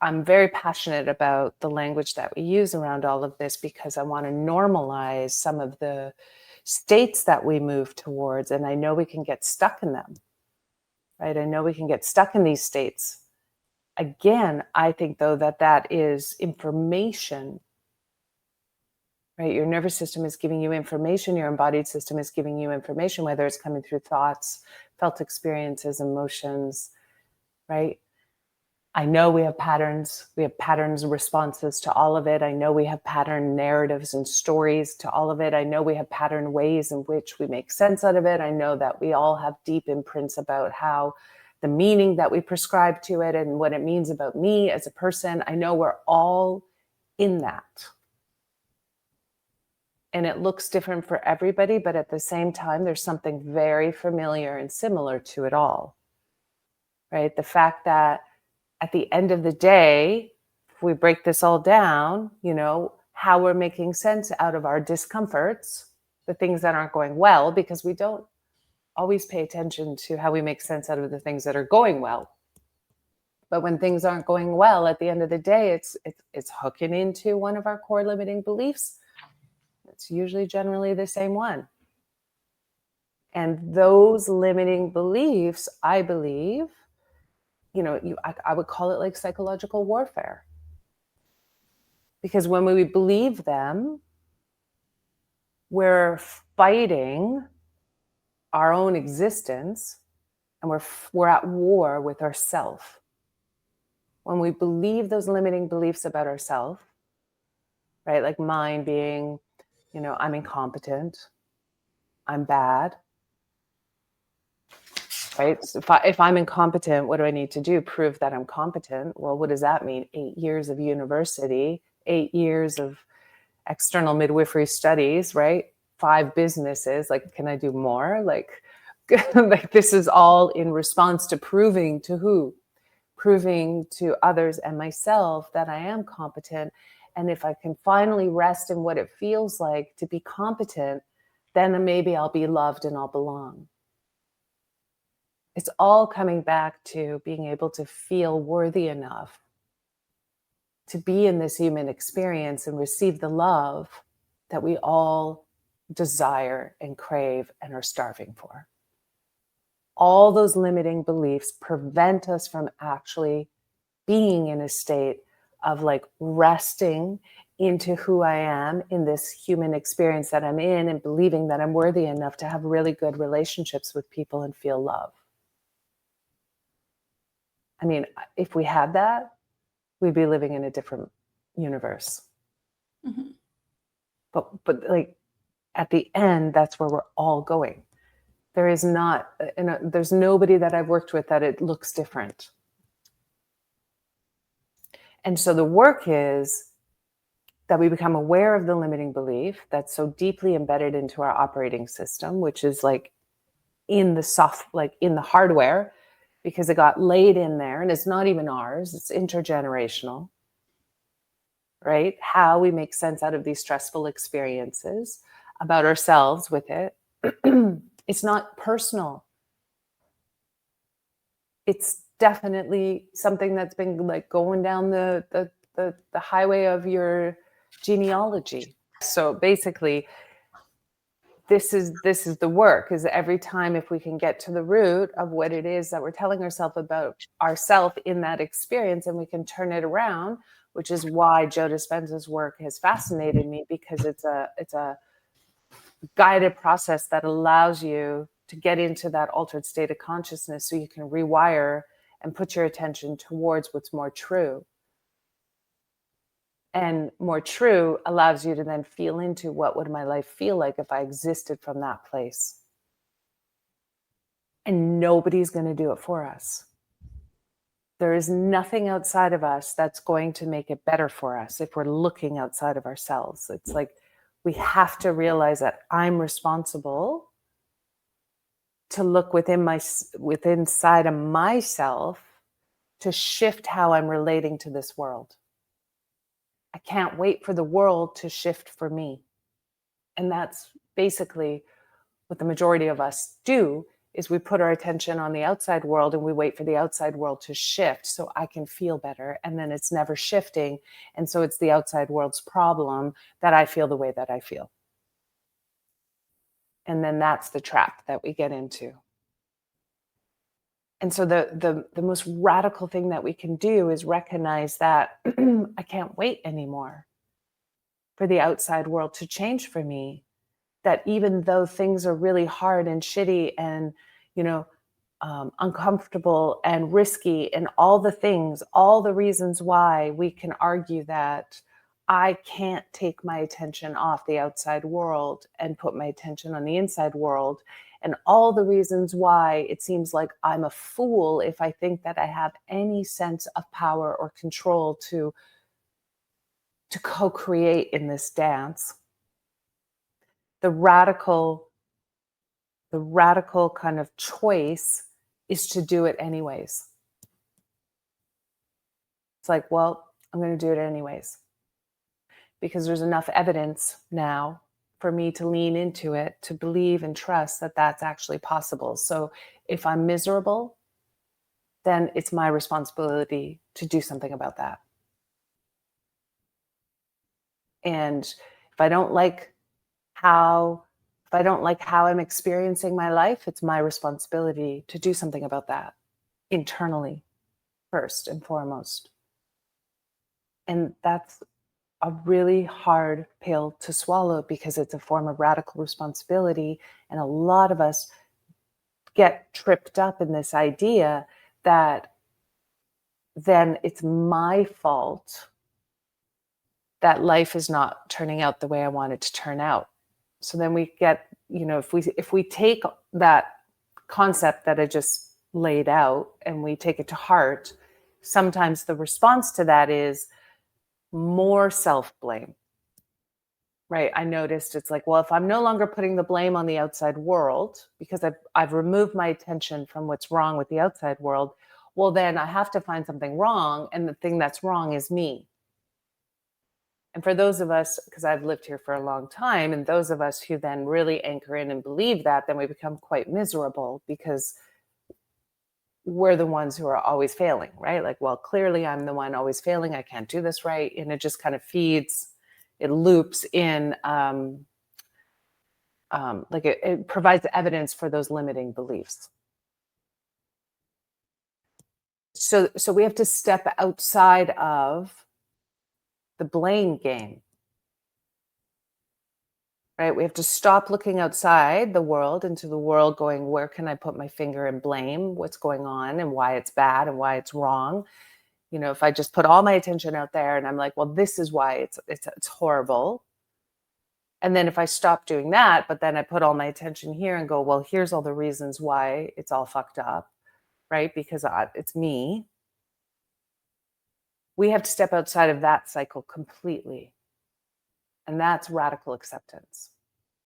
I'm very passionate about the language that we use around all of this, because I want to normalize some of the states that we move towards. And I know we can get stuck in them, right? I know we can get stuck in these states. Again, I think, though, that is information, right? Your nervous system is giving you information. Your embodied system is giving you information, whether it's coming through thoughts, felt experiences, emotions, right? I know we have patterns. We have patterns, responses to all of it. I know we have pattern narratives and stories to all of it. I know we have pattern ways in which we make sense out of it. I know that we all have deep imprints about how the meaning that we prescribe to it and what it means about me as a person. I know we're all in that. And it looks different for everybody, but at the same time, there's something very familiar and similar to it all, right? The fact that at the end of the day, if we break this all down, how we're making sense out of our discomforts, the things that aren't going well, because we don't always pay attention to how we make sense out of the things that are going well. But when things aren't going well, at the end of the day, it's hooking into one of our core limiting beliefs. It's usually generally the same one. And those limiting beliefs, I believe, I would call it like psychological warfare. Because when we believe them, we're fighting our own existence, and we're at war with ourselves. When we believe those limiting beliefs about ourselves, right? Like mine being, I'm incompetent, I'm bad, right? So if I'm incompetent, what do I need to do? Prove that I'm competent. Well, what does that mean? 8 years of university, 8 years of external midwifery studies, right? 5 businesses. Like, can I do more? Like this is all in response to proving to who? Proving to others and myself that I am competent. And if I can finally rest in what it feels like to be competent, then maybe I'll be loved and I'll belong. It's all coming back to being able to feel worthy enough to be in this human experience and receive the love that we all desire and crave and are starving for. All those limiting beliefs prevent us from actually being in a state of like resting into who I am in this human experience that I'm in, and believing that I'm worthy enough to have really good relationships with people and feel love. I mean, if we had that, we'd be living in a different universe. Mm-hmm. But like at the end, that's where we're all going. There is not, there's nobody that I've worked with that it looks different. And so the work is that we become aware of the limiting belief that's so deeply embedded into our operating system, which is like in the hardware, because it got laid in there and it's not even ours, it's intergenerational, right? How we make sense out of these stressful experiences about ourselves with it. It's not personal. It's definitely something that's been like going down the highway of your genealogy. So basically, this is the work, is every time if we can get to the root of what it is that we're telling ourselves about ourselves in that experience, and we can turn it around, which is why Joe Dispenza's work has fascinated me, because it's a guided process that allows you to get into that altered state of consciousness so you can rewire and put your attention towards what's more true. And more true allows you to then feel into what would my life feel like if I existed from that place. And nobody's going to do it for us. There is nothing outside of us that's going to make it better for us if we're looking outside of ourselves. It's like we have to realize that I'm responsible to look within inside of myself to shift how I'm relating to this world. I can't wait for the world to shift for me. And that's basically what the majority of us do, is we put our attention on the outside world and we wait for the outside world to shift so I can feel better. And then it's never shifting. And so it's the outside world's problem that I feel the way that I feel. And then that's the trap that we get into. And so the most radical thing that we can do is recognize that I can't wait anymore for the outside world to change for me. That even though things are really hard and shitty and, you know, uncomfortable and risky and all the things, all the reasons why we can argue that I can't take my attention off the outside world and put my attention on the inside world. And all the reasons why it seems like I'm a fool if I think that I have any sense of power or control to co-create in this dance. The radical kind of choice is to do it anyways. It's like, well, I'm going to do it anyways because there's enough evidence now for me to lean into it, to believe and trust that that's actually possible. So if I'm miserable, then it's my responsibility to do something about that. And if I don't like how I'm experiencing my life, it's my responsibility to do something about that internally first and foremost. And that's a really hard pill to swallow because it's a form of radical responsibility. And a lot of us get tripped up in this idea that then it's my fault that life is not turning out the way I want it to turn out. So then we get, if we take that concept that I just laid out and we take it to heart, sometimes the response to that is more self-blame, right? I noticed it's like, well, if I'm no longer putting the blame on the outside world because I've removed my attention from what's wrong with the outside world, well, then I have to find something wrong. And the thing that's wrong is me. And for those of us, because I've lived here for a long time, and those of us who then really anchor in and believe that, then we become quite miserable because we're the ones who are always failing, right? Like, well, clearly I'm the one always failing. I can't do this right. And it just kind of it loops in, it provides evidence for those limiting beliefs. So we have to step outside of the blame game. Right? We have to stop looking outside the world into the world going, where can I put my finger and blame what's going on and why it's bad and why it's wrong? If I just put all my attention out there and I'm like, well, this is why it's horrible. And then if I stop doing that, but then I put all my attention here and go, well, here's all the reasons why it's all fucked up, right? Because it's me. We have to step outside of that cycle completely. And that's radical acceptance.